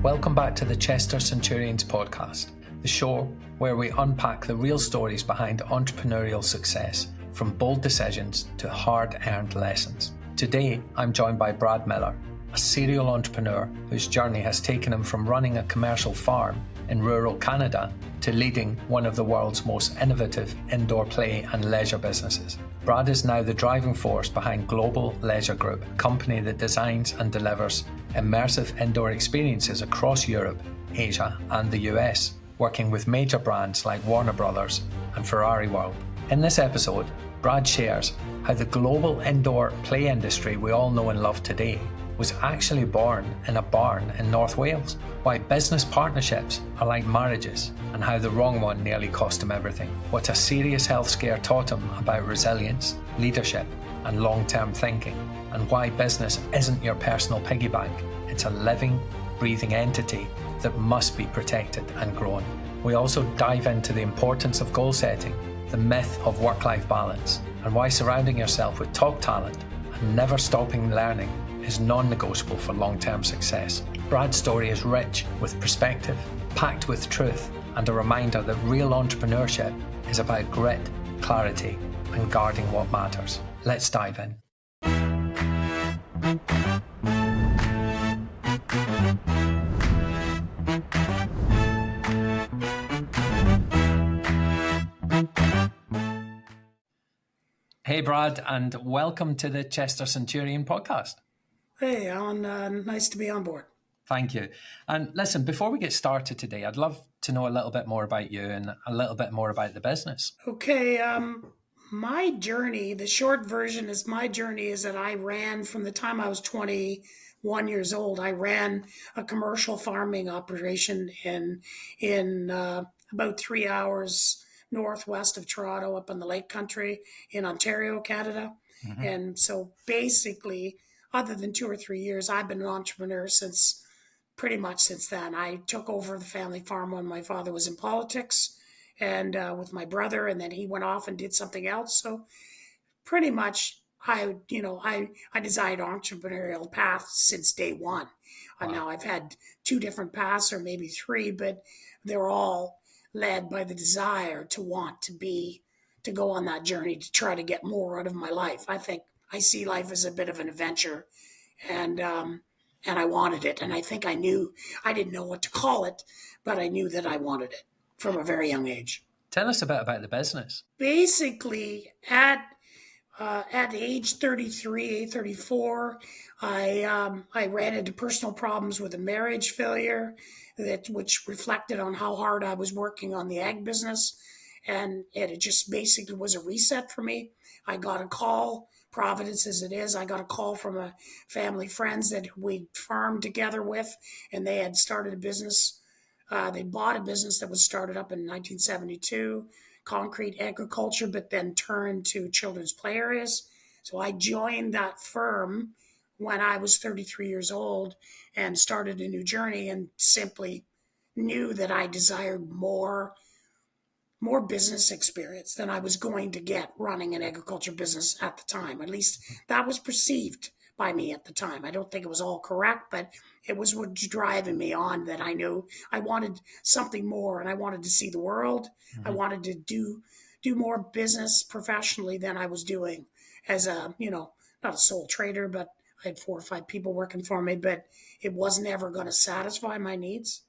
Welcome back to the Chester Centurions Podcast, the show where we unpack the real stories behind entrepreneurial success, from bold decisions to hard-earned lessons. Today, I'm joined by Brad Miller, a serial entrepreneur whose journey has taken him from running a commercial farm in rural Canada to leading one of the world's most innovative indoor play and leisure businesses. Brad is now the driving force behind Global Leisure Group, a company that designs and delivers immersive indoor experiences across Europe, Asia, and the US, working with major brands like Warner Brothers and Ferrari World. In this episode, Brad shares how the global indoor play industry we all know and love today was actually born in a barn in North Wales, why business partnerships are like marriages, and how the wrong one nearly cost him everything, what a serious health scare taught him about resilience, leadership, and long-term thinking, and why business isn't your personal piggy bank. It's a living, breathing entity that must be protected and grown. We also dive into the importance of goal setting, the myth of work-life balance, and why surrounding yourself with top talent and never stopping learning is non-negotiable for long-term success. Brad's story is rich with perspective, packed with truth, and a reminder that real entrepreneurship is about grit, clarity, and guarding what matters. Let's dive in. Hey Brad, and welcome to the Chester Centurion Podcast. Hey Alan, nice to be on board. Thank you. And listen, before we get started today, I'd love to know a little bit more about you and a little bit more about the business. Okay, my journey, the short version is my journey is that I ran from the time I was 21 years old. I ran a commercial farming operation in about 3 hours northwest of Toronto, up in the Lake Country in Ontario, Canada. Mm-hmm. And so basically, other than 2 or 3 years, I've been an entrepreneur pretty much since then. I took over the family farm when my father was in politics and with my brother, and then he went off and did something else. So pretty much I designed entrepreneurial path since day one. Wow. Now I've had 2 different paths or maybe 3, but they're all led by the desire to want to go on that journey to try to get more out of my life. I think I see life as a bit of an adventure, and I wanted it. And I think I didn't know what to call it, but I knew that I wanted it from a very young age. Tell us a bit about the business. Basically, at age 33, 34, I ran into personal problems with a marriage failure, which reflected on how hard I was working on the ag business. And it just basically was a reset for me. I got a call, Providence as it is, I got a call from a family friends that we farmed together with, and they had started a business. They bought a business that was started up in 1972, concrete agriculture, but then turned to children's play areas. So I joined that firm when I was 33 years old and started a new journey, and simply knew that I desired more business experience than I was going to get running an agriculture business at the time. At least that was perceived by me at the time. I don't think it was all correct, but it was what was driving me on, that I knew I wanted something more, and I wanted to see the world. Mm-hmm. I wanted to do more business professionally than I was doing as a, not a sole trader, but I had 4 or 5 people working for me, but it wasn't ever going to satisfy my needs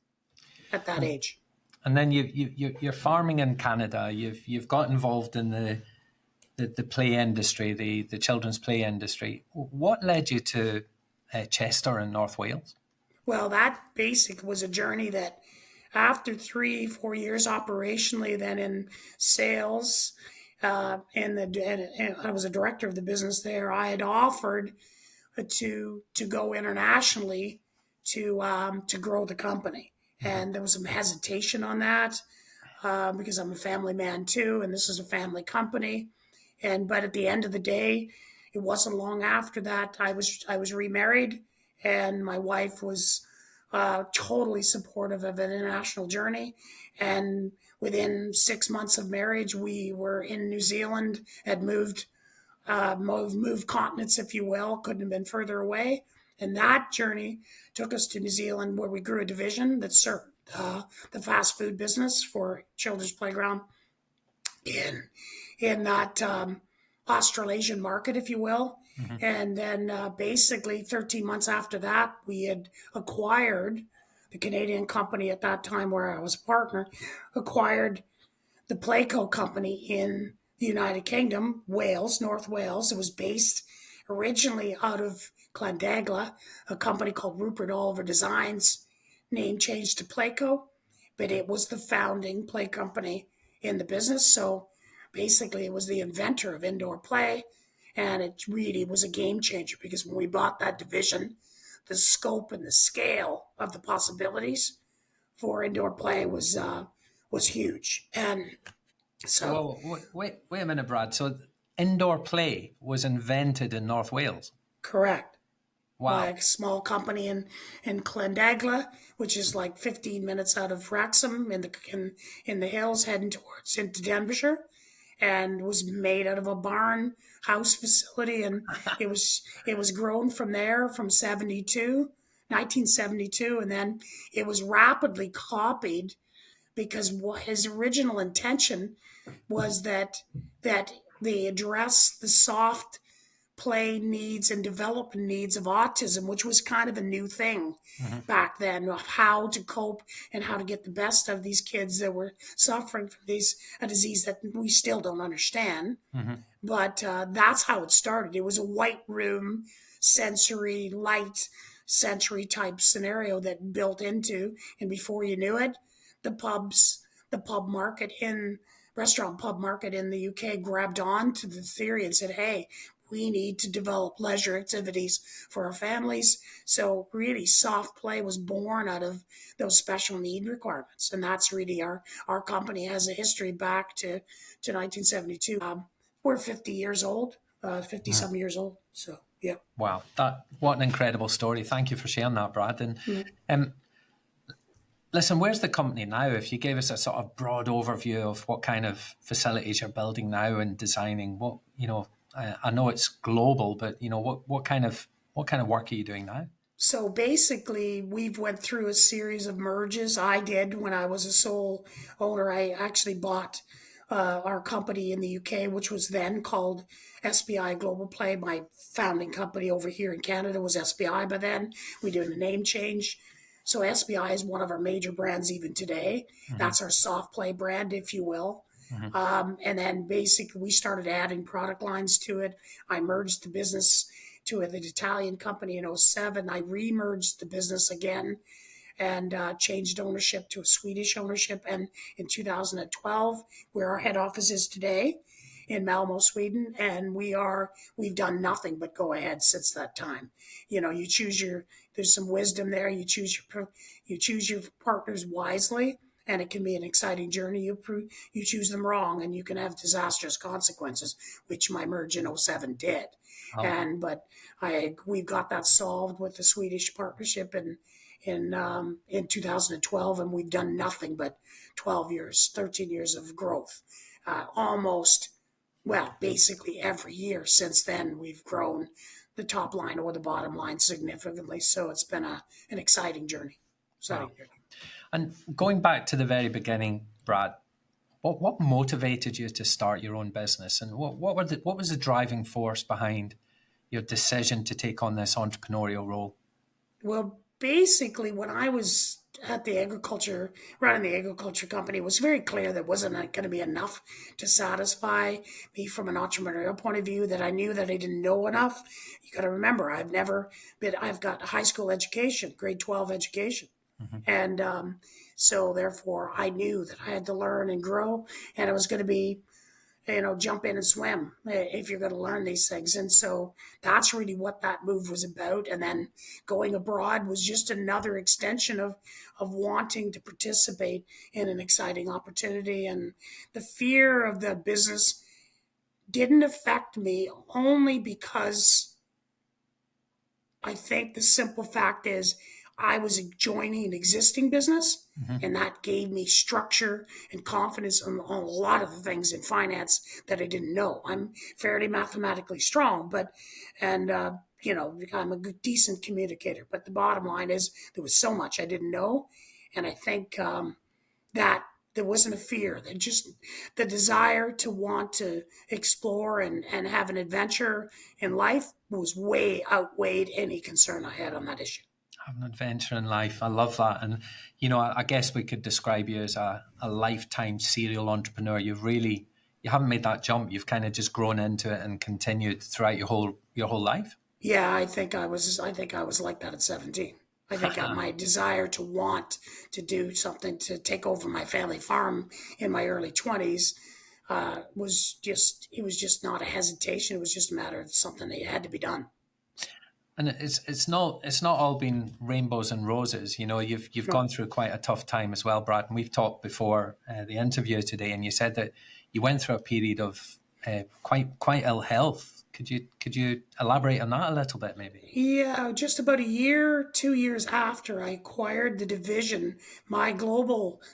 at that age. And then you're farming in Canada. You've got involved in the play industry, the children's play industry. What led you to Chester in North Wales? Well, that basic was a journey that after 3-4 years operationally, then in sales, and I was a director of the business there. I had offered to go internationally to grow the company. And there was some hesitation on that because I'm a family man too, and this is a family company. But at the end of the day, it wasn't long after that I was remarried, and my wife was totally supportive of an international journey. And within 6 months of marriage, we were in New Zealand, had moved continents, if you will, couldn't have been further away. And that journey took us to New Zealand, where we grew a division that served the fast food business for children's playground in that Australasian market, if you will. Mm-hmm. And then basically 13 months after that, we had acquired the Canadian company at that time where I was a partner, acquired the Playco company in the United Kingdom, Wales, North Wales. It was based originally out of Clandegla, a company called Rupert Oliver Designs, name changed to Playco, but it was the founding play company in the business. So basically, it was the inventor of indoor play, and it really was a game changer because when we bought that division, the scope and the scale of the possibilities for indoor play was huge. And so, Well, wait a minute, Brad. So indoor play was invented in North Wales. correct. Wow. By a small company in Clandegla, which is like 15 minutes out of Wrexham in the hills, heading towards into Denbighshire, and was made out of a barn house facility, and it was grown from there from 1972, and then it was rapidly copied because what his original intention was that they address the soft play needs and development needs of autism, which was kind of a new thing back then, of how to cope and how to get the best out of these kids that were suffering from a disease that we still don't understand. But that's how it started. It was a white room, sensory, light, sensory type scenario that built into, and before you knew it, the restaurant pub market in the UK grabbed on to the theory and said, hey, we need to develop leisure activities for our families. So really soft play was born out of those special need requirements. And that's really our company has a history back to 1972. We're 50 years old, 50 some years old. So, yeah. Wow. What an incredible story. Thank you for sharing that, Brad. And listen, where's the company now? If you gave us a sort of broad overview of what kind of facilities you're building now and designing, I know it's global, but what kind of work are you doing now? So basically, we've went through a series of merges. I did when I was a sole owner. I actually bought our company in the UK, which was then called SBI Global Play. My founding company over here in Canada was SBI by then. We did a name change. So SBI is one of our major brands even today. That's our soft play brand, if you will. And then basically we started adding product lines to it. I merged the business to an Italian company in 2007. I re-merged the business again and changed ownership to a Swedish ownership. And in 2012, where our head office is today in Malmo, Sweden, and we've done nothing but go ahead since that time. You choose there's some wisdom there. You choose your partners wisely, and it can be an exciting journey. You choose them wrong, and you can have disastrous consequences, which my merge in 2007 did. Oh. But we've got that solved with the Swedish partnership in 2012, and we've done nothing but 13 years of growth, basically every year since then. We've grown the top line or the bottom line significantly. So it's been an exciting journey. Wow. And going back to the very beginning, Brad, what motivated you to start your own business, and what was the driving force behind your decision to take on this entrepreneurial role? Well, basically, when I was at running the agriculture company, it was very clear that wasn't going to be enough to satisfy me from an entrepreneurial point of view, that I knew that I didn't know enough. You got to remember, I've got a high school education, grade 12 education. And so therefore I knew that I had to learn and grow, and it was going to be, jump in and swim if you're going to learn these things. And so that's really what that move was about. And then going abroad was just another extension of wanting to participate in an exciting opportunity. And the fear of the business didn't affect me, only because I think the simple fact is I was joining an existing business, and that gave me structure and confidence on a lot of the things in finance that I didn't know. I'm fairly mathematically strong, I'm a good, decent communicator. But the bottom line is there was so much I didn't know. And I think that there wasn't a fear, that just the desire to want to explore and have an adventure in life was way outweighed any concern I had on that issue. Have an adventure in life. I love that. And, I guess we could describe you as a lifetime serial entrepreneur. You haven't made that jump. You've kind of just grown into it and continued throughout your whole life. Yeah, I think I was like that at 17. I think my desire to want to do something to take over my family farm in my early 20s was just not a hesitation. It was just a matter of something that had to be done. And it's not all been rainbows and roses. You've gone through quite a tough time as well, Brad. And we've talked before the interview today, and you said that you went through a period of quite ill health. Could you elaborate on that a little bit, maybe? Yeah, just about 2 years after I acquired the division, my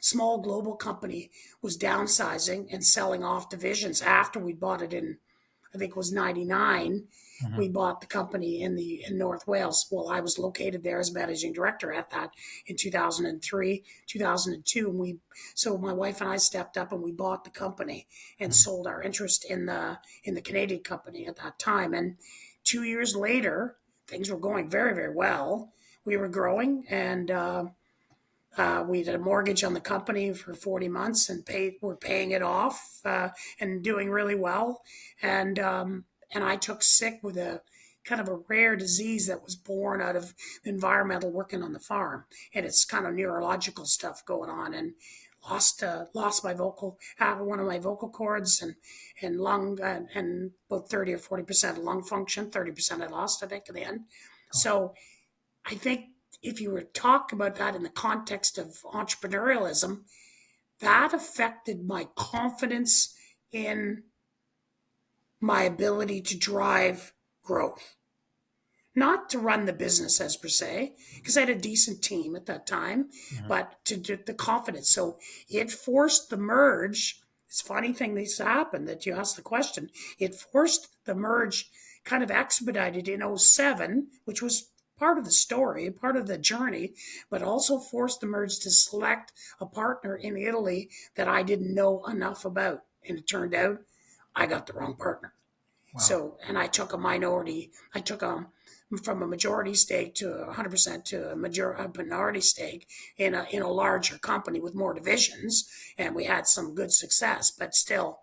small global company was downsizing and selling off divisions after we bought it in, I think it was 99. Mm-hmm. We bought the company in North Wales. Well, I was located there as managing director at that in 2003, 2002. So my wife and I stepped up and we bought the company and sold our interest in the Canadian company at that time. And 2 years later, things were going very, very well. We were growing, and we did a mortgage on the company for 40 months and we're paying it off and doing really well. And I took sick with a kind of a rare disease that was born out of environmental working on the farm. And it's kind of neurological stuff going on, and lost my one of my vocal cords and lung, and about 30 or 40% of lung function, 30% I lost, I think, in the end. So I think if you were to talk about that in the context of entrepreneurialism, that affected my confidence in my ability to drive growth. Not to run the business as per se, because I had a decent team at that time, but to do the confidence. So it forced the merge. It's a funny thing that happened that you asked the question. It forced the merge, kind of expedited in 2007, which was part of the story, part of the journey, but also forced the merge to select a partner in Italy that I didn't know enough about. And it turned out I got the wrong partner. Wow. So, and I took from a majority stake to 100% to a minority stake in a larger company with more divisions. And we had some good success, but still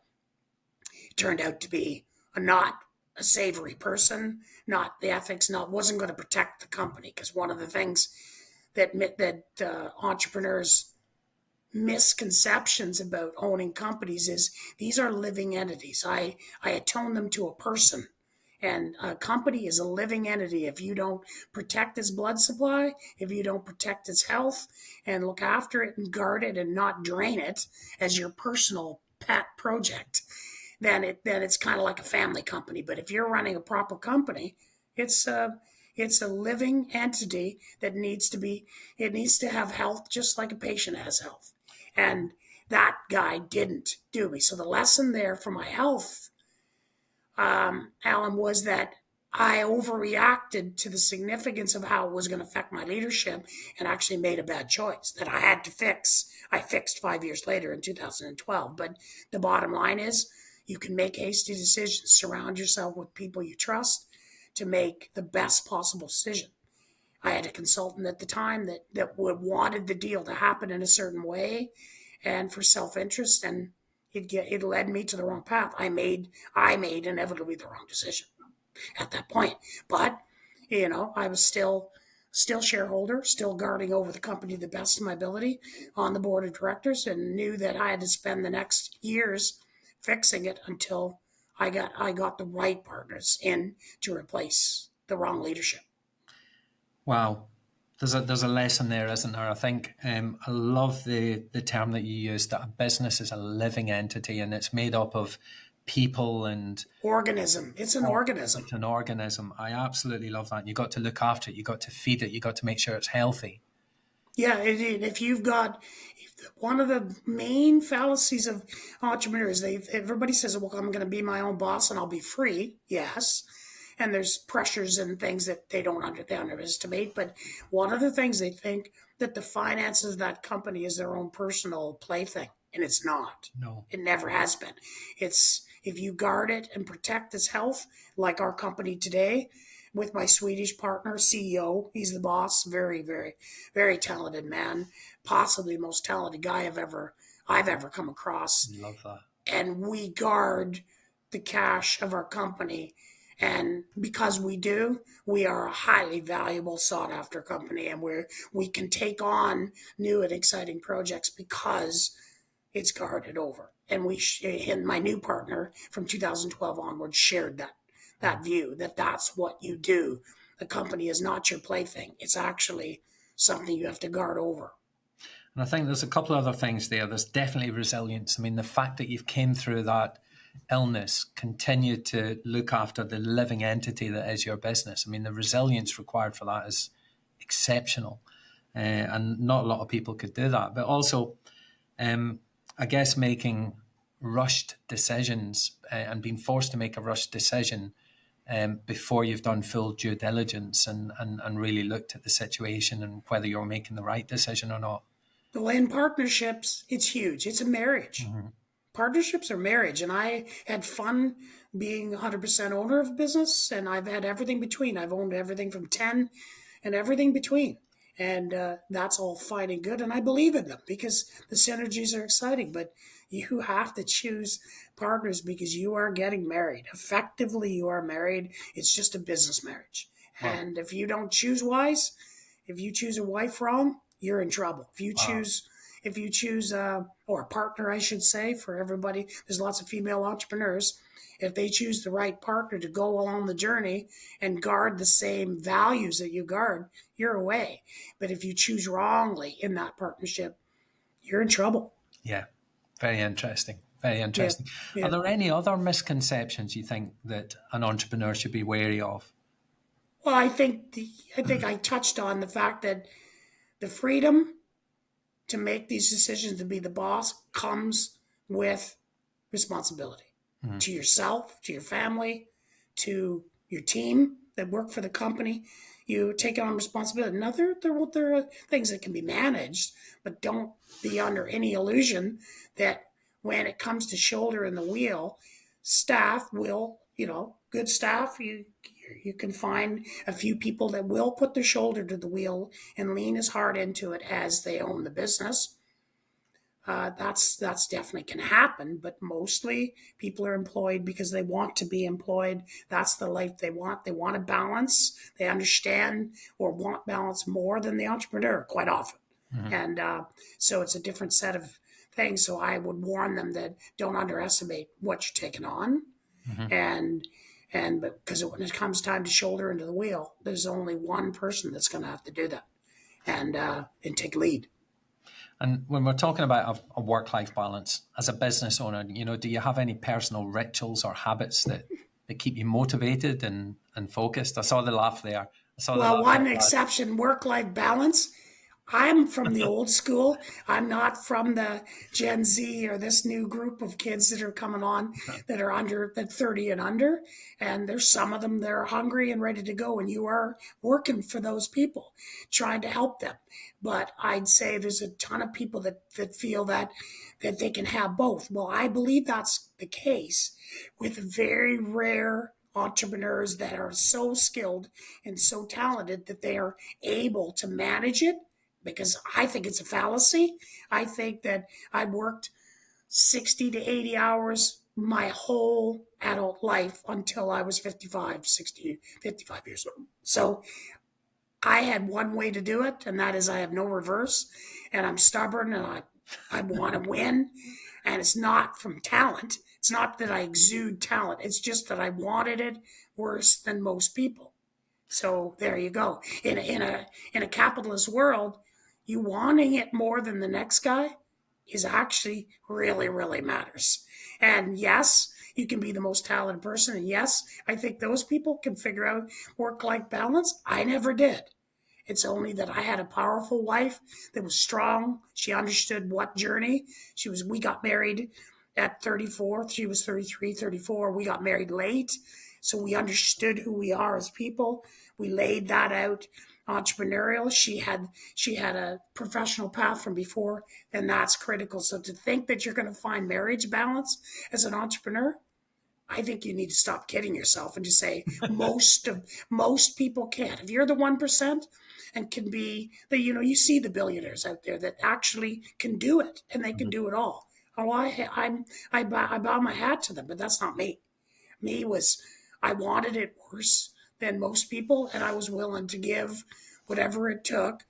it turned out to be not a savory person, not the ethics, wasn't going to protect the company. Because one of the things that entrepreneurs misconceptions about owning companies is these are living entities. I atone them to a person, and a company is a living entity. If you don't protect its blood supply, if you don't protect its health and look after it and guard it and not drain it as your personal pet project, then it's kind of like a family company. But if you're running a proper company, it's a living entity that needs to have health just like a patient has health. And that guy didn't do me. So the lesson there for my health, Alan, was that I overreacted to the significance of how it was going to affect my leadership and actually made a bad choice that I had to fix. I fixed 5 years later in 2012. But the bottom line is you can make hasty decisions. Surround yourself with people you trust to make the best possible decision. I had a consultant at the time that wanted the deal to happen in a certain way and for self-interest, and it led me to the wrong path. I made inevitably the wrong decision at that point. But, I was still shareholder, still guarding over the company to the best of my ability on the board of directors, and knew that I had to spend the next years fixing it until I got the right partners in to replace the wrong leadership. Wow. There's a lesson there, isn't there? I think I love the term that you used, that a business is a living entity and it's made up of people and... organism. It's an organism. It's an organism. I absolutely love that. You got to look after it. You got to feed it. You got to make sure it's healthy. Yeah, one of the main fallacies of entrepreneurs, everybody says, well, I'm going to be my own boss and I'll be free. Yes. and there's pressures and things that they underestimate. But one of the things they think that the finances of that company is their own personal plaything, and it's not. No. It never has been. It's if you guard it and protect its health, like our company today, with my Swedish partner, CEO. He's the boss. Very, very, very talented man. Possibly the most talented guy I've ever come across. Love that. And we guard the cash of our company. And because we do, we are a highly valuable, sought after company, and we can take on new and exciting projects because it's guarded over. And and my new partner from 2012 onwards shared that view, that's what you do. The company is not your plaything. It's actually something you have to guard over. And I think there's a couple of other things there. There's definitely resilience. I mean, the fact that you've came through that illness, continued to look after the living entity that is your business. I mean, the resilience required for that is exceptional. And not a lot of people could do that. But also, I guess making rushed decisions and being forced to make a rushed decision before you've done full due diligence and really looked at the situation and whether you're making the right decision or not. Well, in partnerships, it's huge. It's a marriage. Mm-hmm. Partnerships are marriage. And I had fun being 100% owner of a business, and I've had everything between. I've owned everything from 10 and everything between. And that's all fine and good. And I believe in them because the synergies are exciting. But you have to choose partners because you are getting married. Effectively, you are married. It's just a business marriage. Wow. And if you don't choose wise, if you choose a wife wrong, you're in trouble. If you choose, or a partner, I should say, for everybody, there's lots of female entrepreneurs. If they choose the right partner to go along the journey and guard the same values that you guard, you're away. But if you choose wrongly in that partnership, you're in trouble. Yeah, very interesting. Very interesting. Yeah. Are there any other misconceptions you think that an entrepreneur should be wary of? Well, I think I touched on the fact that the freedom to make these decisions, to be the boss, comes with responsibility. Mm-hmm. To yourself, to your family, to your team that work for the company. You take on responsibility. Now, there are things that can be managed, but don't be under any illusion that when it comes to shoulder in the wheel, staff will, good staff, you can find a few people that will put their shoulder to the wheel and lean as hard into it as they own the business. That's definitely can happen, but mostly people are employed because they want to be employed. That's the life they want. They want a balance. They understand or want balance more than the entrepreneur quite often. Mm-hmm. And so it's a different set of things. So I would warn them that don't underestimate what you're taking on. Mm-hmm. And because when it comes time to shoulder into the wheel, there's only one person that's going to have to do that and take lead. And when we're talking about a work-life balance, as a business owner, do you have any personal rituals or habits that keep you motivated and focused? I saw the laugh there. One exception, work-life balance. I'm from the old school. I'm not from the Gen Z or this new group of kids that are coming on that are under 30 and under. And there's some of them that are hungry and ready to go. And you are working for those people, trying to help them. But I'd say there's a ton of people that feel that they can have both. Well, I believe that's the case with very rare entrepreneurs that are so skilled and so talented that they are able to manage it. Because I think it's a fallacy. I think that I worked 60 to 80 hours my whole adult life until I was 55 years old. So I had one way to do it, and that is I have no reverse, and I'm stubborn, and I want to win. And it's not from talent. It's not that I exude talent. It's just that I wanted it worse than most people. So there you go. In a capitalist world, you wanting it more than the next guy is actually really, really matters. And yes, you can be the most talented person. And yes, I think those people can figure out work-life balance. I never did. It's only that I had a powerful wife that was strong. She understood what journey. We got married at 34. She was 33, 34. We got married late. So we understood who we are as people. We laid that out entrepreneurial. She had a professional path from before, and that's critical. So to think that you're going to find marriage balance as an entrepreneur, I think you need to stop kidding yourself and just say most people can't. If you're the 1% and can be the, you see the billionaires out there that actually can do it and they can do it all. Oh, I bow my hat to them, but that's not me. Me was, I wanted it worse than most people, and I was willing to give whatever it took.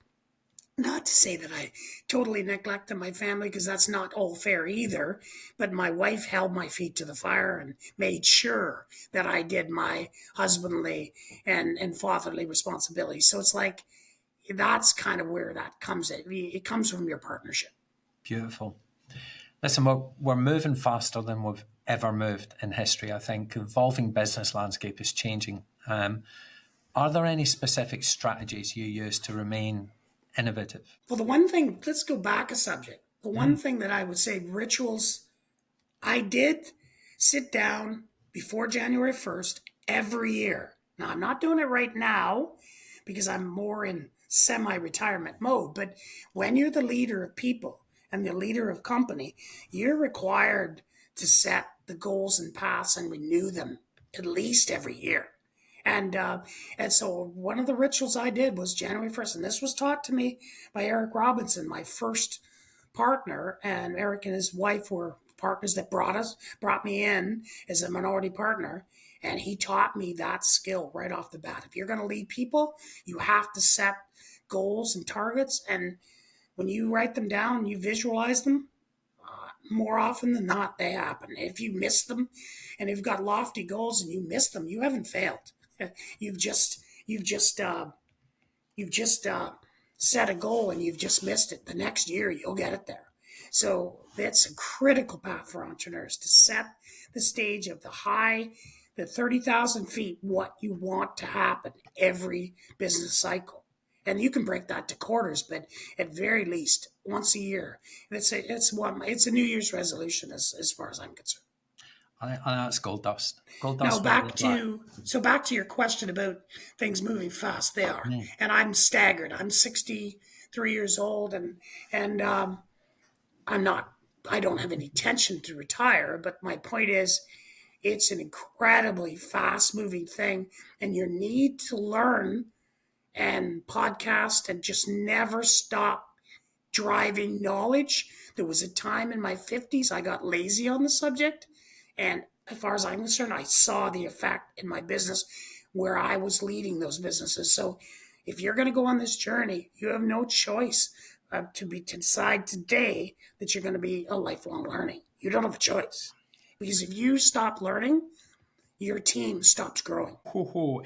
Not to say that I totally neglected my family, because that's not all fair either, but my wife held my feet to the fire and made sure that I did my husbandly and fatherly responsibilities. So it's like, that's kind of where that comes in. It comes from your partnership. Beautiful. Listen, we're moving faster than we've ever moved in history. I think the evolving business landscape is changing. Are there any specific strategies you use to remain innovative? Well, the one thing, let's go back a subject. The one thing that I would say, rituals, I did sit down before January 1st every year. Now, I'm not doing it right now because I'm more in semi-retirement mode, but when you're the leader of people and the leader of company, you're required to set the goals and paths and renew them at least every year. And so one of the rituals I did was January 1st, and this was taught to me by Eric Robinson, my first partner, and Eric and his wife were partners that brought me in as a minority partner, and he taught me that skill right off the bat. If you're going to lead people, you have to set goals and targets, and when you write them down, you visualize them, more often than not, they happen. If you miss them, and you've got lofty goals and you miss them, you haven't failed. You've just set a goal and you've just missed it. The next year you'll get it there. So that's a critical path for entrepreneurs, to set the stage of the 30,000 feet, what you want to happen every business cycle. And you can break that to quarters, but at very least once a year. It's a New Year's resolution as far as I'm concerned. And that's gold dust. Gold dust. Now back to your question about things moving fast. They are, and I'm staggered. I'm 63 years old, and I'm not. I don't have any intention to retire. But my point is, it's an incredibly fast-moving thing, and you need to learn and podcast and just never stop driving knowledge. There was a time in my 50s I got lazy on the subject. And as far as I'm concerned, I saw the effect in my business where I was leading those businesses. So if you're going to go on this journey, you have no choice to decide today that you're going to be a lifelong learning. You don't have a choice. Because if you stop learning, your team stops growing.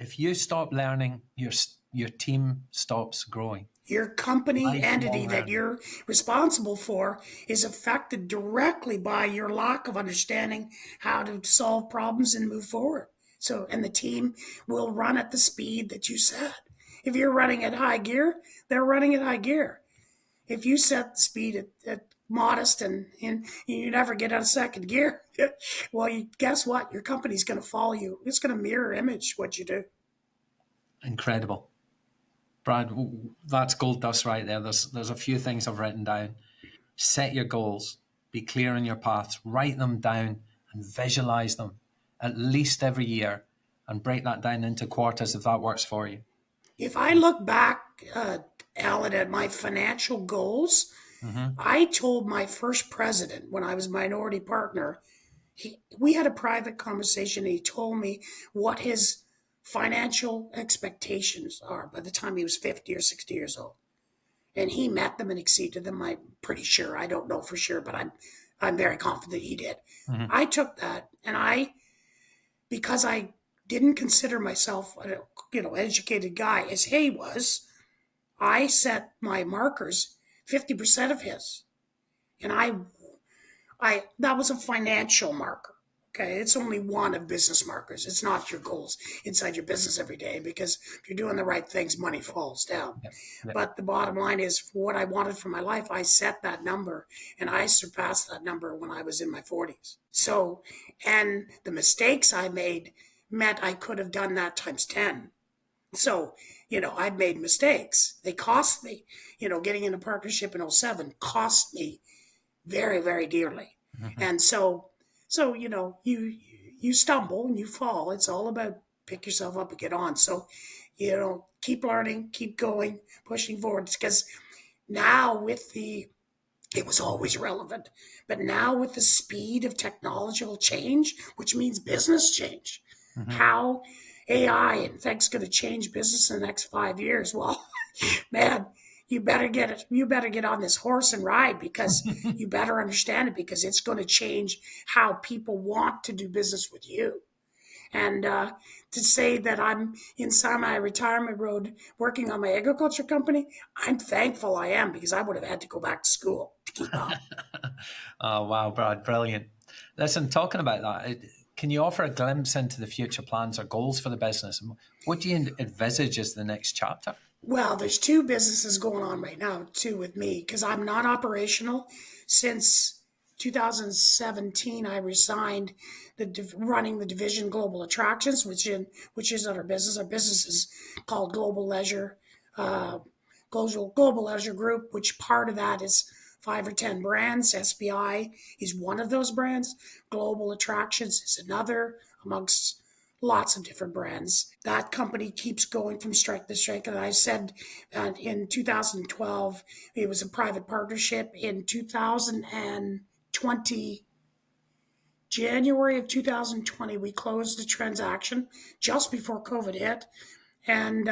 If you stop learning, your team stops growing. Your company entity that you're responsible for is affected directly by your lack of understanding how to solve problems and move forward. So, and the team will run at the speed that you set. If you're running at high gear, they're running at high gear. If you set the speed at modest and you never get out of second gear, well, guess what? Your company's going to follow you. It's going to mirror image what you do. Incredible. Brad, that's gold dust right there. There's a few things I've written down. Set your goals, be clear on your paths, write them down and visualize them at least every year, and break that down into quarters if that works for you. If I look back, Alan, at my financial goals, I told my first president when I was minority partner, we had a private conversation, and he told me what his financial expectations are by the time he was 50 or 60 years old. And he met them and exceeded them. I'm pretty sure. I don't know for sure, but I'm very confident he did. I took that, and because I didn't consider myself an educated guy as he was, I set my markers 50% of his. And that was a financial marker. Okay, it's only one of business markers. It's not your goals inside your business every day, because if you're doing the right things, money falls down. Yep. But the bottom line is, for what I wanted for my life, I set that number, and I surpassed that number when I was in my 40s. So, and the mistakes I made meant I could have done that times 10. So, I've made mistakes. They cost me. Getting in a partnership in '07 cost me very, very dearly. And so you stumble and you fall. It's all about pick yourself up and get on. So, keep learning, keep going, pushing forward. Because now it was always relevant, but now with the speed of technological change, which means business change, how AI and things going to change business in the next 5 years. Well, man, you better get it. You better get on this horse and ride, because you better understand it, because it's going to change how people want to do business with you. And to say that I'm in semi-retirement road working on my agriculture company, I'm thankful I am, because I would have had to go back to school to keep up. Oh, wow, Brad, brilliant. Listen, talking about that, can you offer a glimpse into the future plans or goals for the business? What do you envisage as the next chapter? Well, there's two businesses going on right now, too, with me, because I'm not operational. Since 2017, I resigned running the division Global Attractions, which is our business. Our business is called Global Leisure, Global Leisure Group, which part of that is 5 or 10 brands. SBI is one of those brands. Global Attractions is another, amongst lots of different brands. That company keeps going from strength to strength. And I said in 2012, it was a private partnership. In 2020, January of 2020, we closed the transaction just before COVID hit, and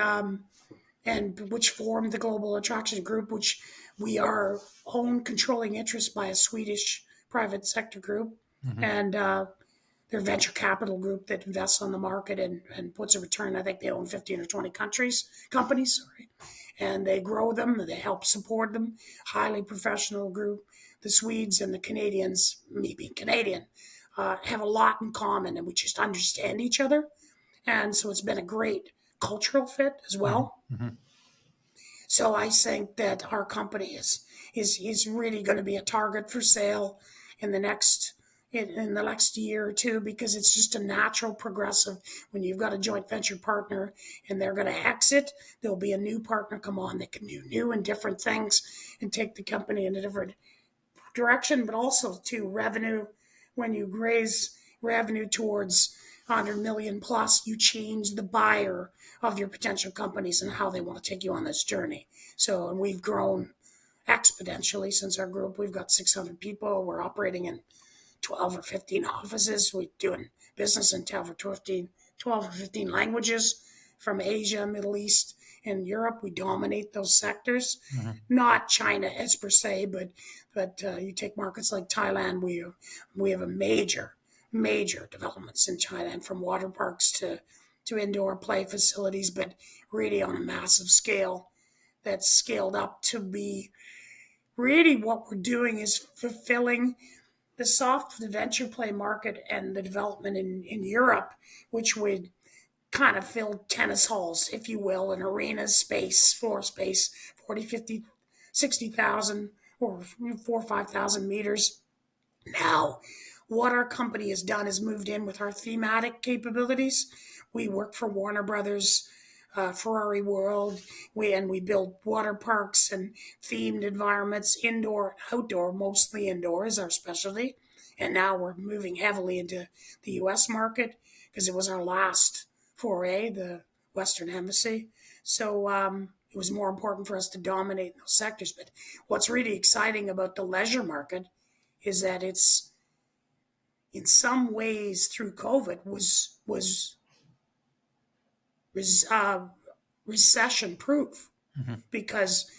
which formed the Global Attraction Group, which we are owned controlling interest by a Swedish private sector group. And they're a venture capital group that invests on the market and puts a return. I think they own 15 or 20 companies, and they grow them, and they help support them. Highly professional group. The Swedes and the Canadians, me being Canadian, have a lot in common, and we just understand each other. And so it's been a great cultural fit as well. So I think that our company is really going to be a target for sale in the next year or two, because it's just a natural progressive. When you've got a joint venture partner and they're going to exit, there'll be a new partner come on that can do new and different things and take the company in a different direction, but also to revenue. When you raise revenue towards 100 million plus, you change the buyer of your potential companies and how they want to take you on this journey. So, and we've grown exponentially since our group. We've got 600 people. We're operating in 12 or 15 offices. We're doing business in 12 or 15 languages from Asia, Middle East, and Europe. We dominate those sectors. Not China as per se, but you take markets like Thailand, we have a major developments in Thailand, from water parks to indoor play facilities, but really on a massive scale that's scaled up to be really what we're doing is fulfilling the venture play market and the development in Europe, which would kind of fill tennis halls, if you will, an arena space, floor space, 40, 50, 60,000 or 4,000 or 5,000 meters. Now, what our company has done is moved in with our thematic capabilities. We work for Warner Brothers, Ferrari World, we build water parks and themed environments, indoor, outdoor, mostly indoor is our specialty. And now we're moving heavily into the U.S. market, because it was our last foray, the Western Hemisphere. So it was more important for us to dominate those sectors. But what's really exciting about the leisure market is that it's, in some ways, through COVID, was recession proof, because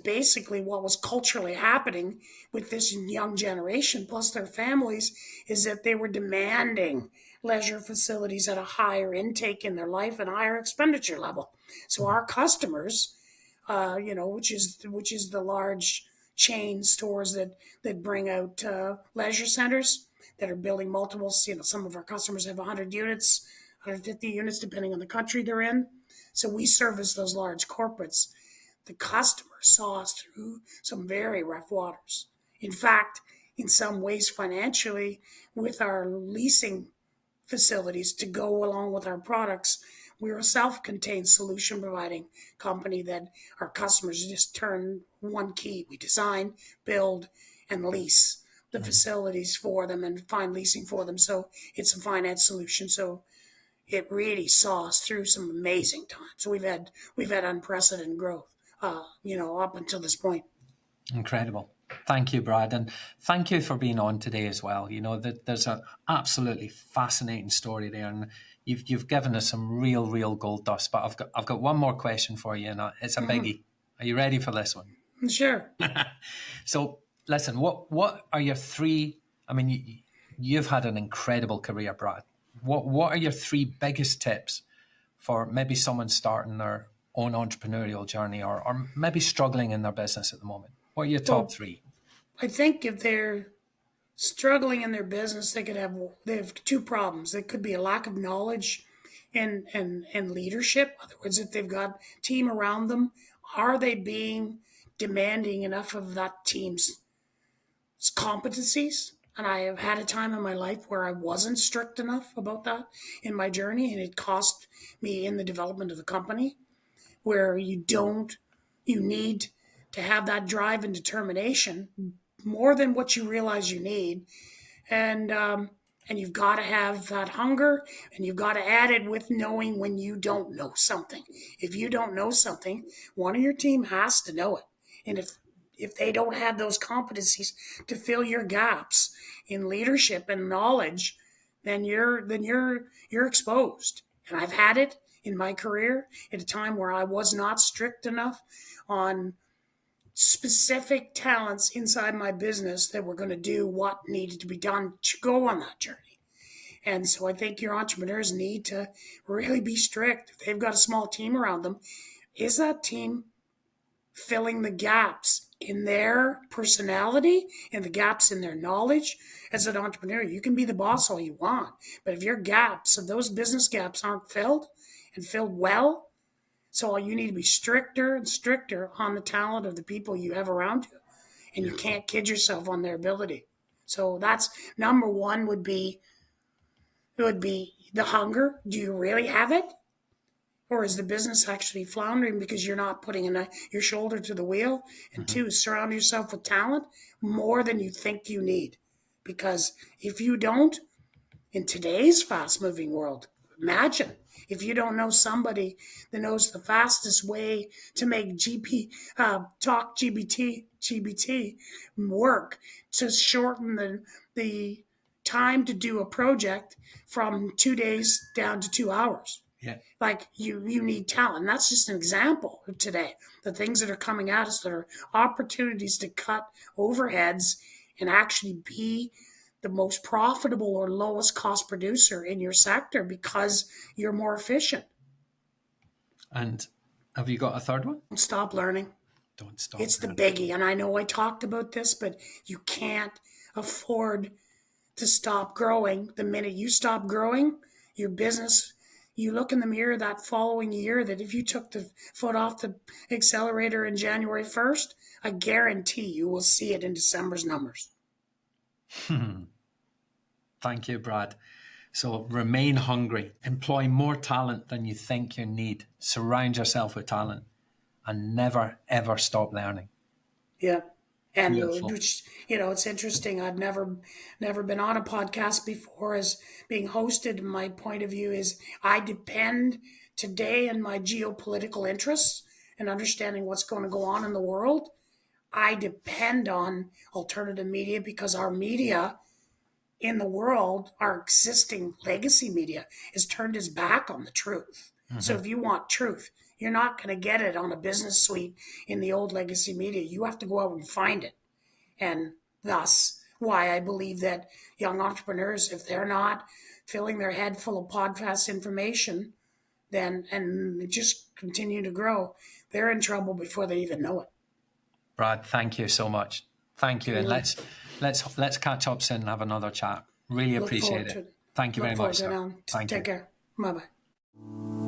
basically what was culturally happening with this young generation plus their families is that they were demanding leisure facilities at a higher intake in their life and higher expenditure level. So our customers, which is the large chain stores that bring out leisure centers that are building multiples. Some of our customers have 100 units, 150 units, depending on the country they're in. So we service those large corporates. The customer saw us through some very rough waters. In fact, in some ways financially, with our leasing facilities to go along with our products. We're a self-contained solution providing company that our customers just turn one key. We design, build, and lease the facilities for them and find leasing for them. So it's a finance solution. So it really saw us through some amazing times. We've had unprecedented growth, up until this point. Incredible. Thank you, Brad, and thank you for being on today as well. There's an absolutely fascinating story there, and you've given us some real gold dust. But I've got one more question for you, and it's a biggie. Are you ready for this one? Sure. So, listen. What are your three? I mean, you've had an incredible career, Brad. What are your three biggest tips for maybe someone starting their own entrepreneurial journey, or maybe struggling in their business at the moment? What are your top three? I think if they're struggling in their business, they have two problems. There could be a lack of knowledge and leadership. In other words, if they've got a team around them, are they being demanding enough of that team's competencies? And I have had a time in my life where I wasn't strict enough about that in my journey, and it cost me in the development of the company, where you need to have that drive and determination more than what you realize you need. And you've got to have that hunger, and you've got to add it with knowing when you don't know something. If you don't know something, one of your team has to know it. And if they don't have those competencies to fill your gaps in leadership and knowledge, then you're exposed. And I've had it in my career at a time where I was not strict enough on specific talents inside my business that were going to do what needed to be done to go on that journey. And so I think your entrepreneurs need to really be strict. If they've got a small team around them, is that team filling the gaps in their personality and the gaps in their knowledge? As an entrepreneur, you can be the boss all you want, but if your gaps, if those business gaps aren't filled and filled well, so you need to be stricter and stricter on the talent of the people you have around you, and you can't kid yourself on their ability. So that's number one. Would be the hunger. Do you really have it? Or is the business actually floundering because you're not putting your shoulder to the wheel? And two, surround yourself with talent more than you think you need. Because if you don't, in today's fast-moving world, imagine if you don't know somebody that knows the fastest way to make GBT work to shorten the time to do a project from 2 days down to 2 hours. Yeah. Like you need talent. And that's just an example of today. The things that are coming at us that are opportunities to cut overheads and actually be the most profitable or lowest cost producer in your sector because you're more efficient. And have you got a third one? Don't stop learning. Don't stop. It's learning. The biggie. And I know I talked about this, but you can't afford to stop growing. The minute you stop growing, your business, you look in the mirror that following year, that if you took the foot off the accelerator in January 1st, I guarantee you will see it in December's numbers. Thank you, Brad. So remain hungry, employ more talent than you think you need, surround yourself with talent, and never, ever stop learning. Yeah. And Beautiful. which, it's interesting. I've never been on a podcast before as being hosted. My point of view is I depend today on my geopolitical interests and understanding what's going to go on in the world. I depend on alternative media because our media in the world, our existing legacy media, has turned its back on the truth. So if you want truth, you're not going to get it on a business suite in the old legacy media. You have to go out and find it. And thus why I believe that young entrepreneurs, if they're not filling their head full of podcast information, then and just continue to grow, they're in trouble before they even know it. Brad, thank you so much. Thank you. And let's catch up soon and have another chat. Really appreciate it. Thank you very much, sir. Take care. Bye-bye.